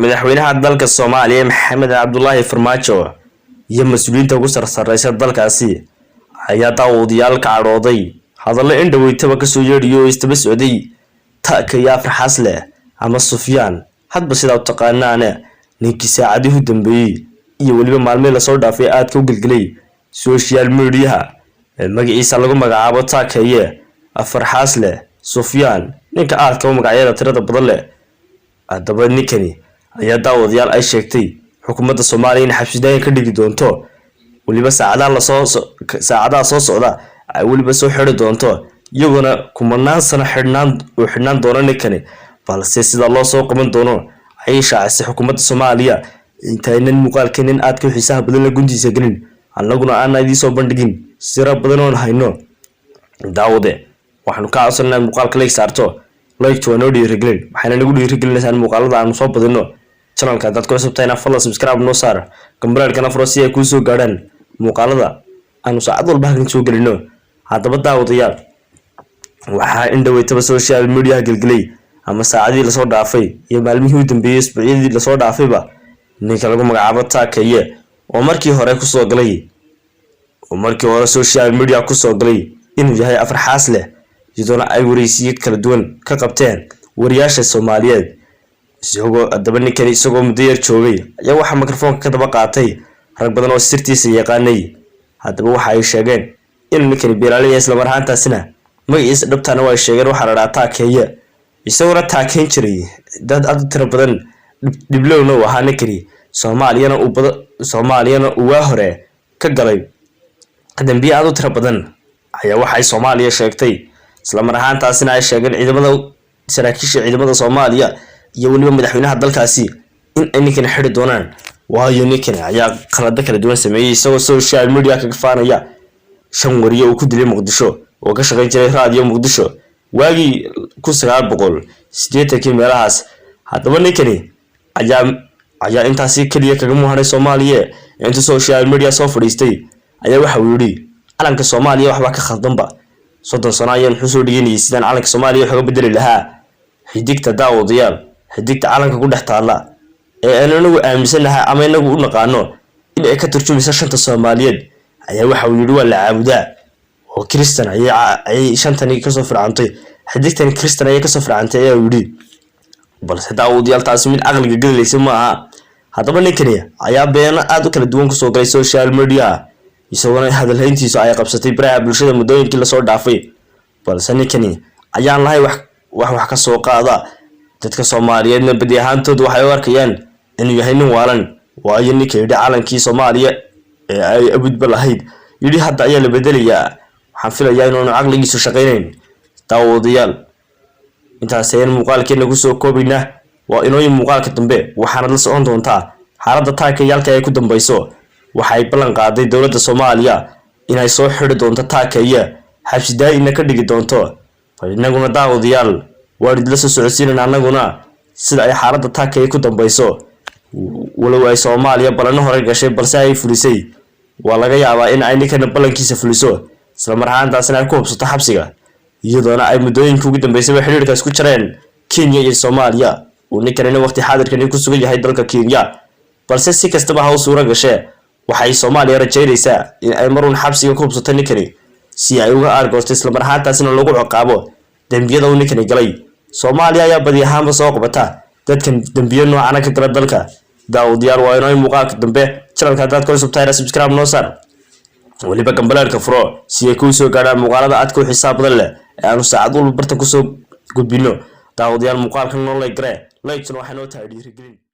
madaxweynaha dalka Soomaaliya Maxamed Cabdullaahi Farmaajo iyo mas'uuliyiinta ugu sarsaraysa dalkaasi ayaa daawadayaal ka cadhooday hadallo in dhaweeytaba ka soo yeedhiyo istaba socday taakaya farxas leh ama Sufyaan hadba sida u taqaanaana ninkii saacadii u dambeeyay iyo waliba maalmo la soo dhaafay aad ka gilgilay social media magaciisa lagu magacaabo taakaya farxas leh Sufyaan ninka aad ka magacyada tirada badan leh adaba ninkani ayaa daawadayaal ay sheegtay xukuumadda Soomaaliya in xabsidayn ka dhigi doonto waliba saacadaha soo socda ay waliba soo xiri doonto iyaguna kumanaan sano xidhnaan doona ninkani balse sida loo soo qaban doono ay shaacisay xukuumadda Soomaaliya intaynan muuqaalkeenin aad ka xiisaha badan la gundiisa gelin annaguna aan idin soo bandhigin sira badan oo hayno daawade waxaanu ka codsanaa muuqaalka like saarto like to no dhiirigelin waxayna nagu dhiirigelinaysaa muuqaalada aan soo badino channelka dadku cusubtayna follow subscribe noo saar gambaraalkana furo si ay ku soo gaadhaan muuqaalada aanu saacad walba halkan soo gelino haddaba daawadayaal waxaa in dhaweeytaba social media gilgilay ama saacadii la soo dhaafay iyo maalmihii u dambeeyay isbuucyadii la soo dhaafayba ninka lagu magacaabo taakaya oo markii hore social media ku soo galay inuu yahay afar xaas leh idoona ay wareysiyo kala duwan ka qabteen wariyaasha Soomaaliyeed adaba ninkani isagoo muddo yar joogay ayaa waxa mikrofoonka ka daba qaatay rag badan oo sirtiisa yaqaanay hadaba waxa ay sheegeen in ninkani beeraley isla mar ahaantaasina magaciisa dhabtaana waa sheegeen waxa la dhahaa taakaya isagoo taakeyn jiray dad aad tiro badan dhiblowna waxa ninkani Soomaaliyana uu hore ka galay dambiye aad u tiro badan ayaa waxa ay Soomaaliya sheegtay isla mar ahaantaasina ay sheegeen ciidamada saraakiisha ciidamada Soomaaliya iyo waliba madaxweynaha dalkaasi in ay ninkan xiri doonaan waayo ninkan ayaa qalad kala duwan sameeyay isagoo social media ka faanaya shan wariye oo ku dilay Muqdisho oo ka shaqeyn jiray raadiyo Muqdisho waagi 1980 meelahaas hadaba ninkan ayaa intaasi kaliya kaga muuqanay Soomaaliya inta social media soo fadhiistay ayaa waxa uu yiri calanka Soomaaliya waxba ka khaldanba 30 sano ayaan xusoo dhiganayay sidaan calanka Soomaaliya waxa bedeli lahaa xidigta daawadayaal xidigta calanka ku dhex taala ee anagu aaminsanahay ama inagu u naqaano in ay ka turjumayso shanta Soomaaliyeed ayaa waxa uu yiri waa la caabudaa oo Kristan ay shantani ka soo fircantay xidigtan Kristan ay ka soo fircantay ayaa yiri balse daawadayaal taasi mid aqliga galaysa ma aha hadaba ninkani ayaa been aad u kala duwan ku soo galay social media isagoo hadalhayntiisa ay qabsatay baraha bulshada muddooyinkii la soo dhaafay balse ninkani ayaan lahay wax ka soo qaada dadka Soomaaliyeedna badi ahaantood waxay u arkayaan inuu yahay nin waalan waayo ninkii yidhi calankii Soomaaliya ee ay abudba lahayd yidhi hadda ayaa la bedelayaa waxaan filayaa inuu aqligiisu shaqeynayn daawadayaal intaas ayaan muuqaalkeena ku soo koobina waa inoo muuqaalka dambe waxaana la socon doontaa xaaladda taakayaalka ay ku dambayso waxay ballan qaaday dawladda Soomaaliya inay soo xiri doonto taakaya xabsidaayina ka dhigi doonto inaguna daawadayaal waan idla soo socodsiinayna annaguna sida ay xaaladda taakaya ku dambayso walow ay Soomaaliya ballan hore gashay balse ay fulisay waa laga yaabaa in ay ninkan ballankiisa fuliso isla mar ahaantaasina ay ku hubsato xabsiga iyadoona ay muddooyinkii ugu dambeysay xiriirkaas ku jireen Kenya iyo Soomaaliya oo ninkan waqti xaadirkan ku sugan yahay dalka Kenya balse si kastaba ha u suura gashay waxay Soomaaliya rajaynaysaa in ay marun xabsiga ku hubsato ninkani si ay uga argoosto isla mar ahaantaasina lagu ciqaabo dambiyada uu ninkani galay Soomaaliya ayaa badi ahaanba soo qabata dadkan dambiyo noocan ka gala dalka daawadayaal waa inoo muuqaalka dambe channelka dadku cusubtayna subscribe noo saar waliba gambalaalka furo si ay ku soo gaadhaan muuqaalada aad ku xisaab badan leh ee aanu saacad walba barta ku soo gudbino daawadayaal muuqaalkan noo like waxay noo tahay dhiirigelin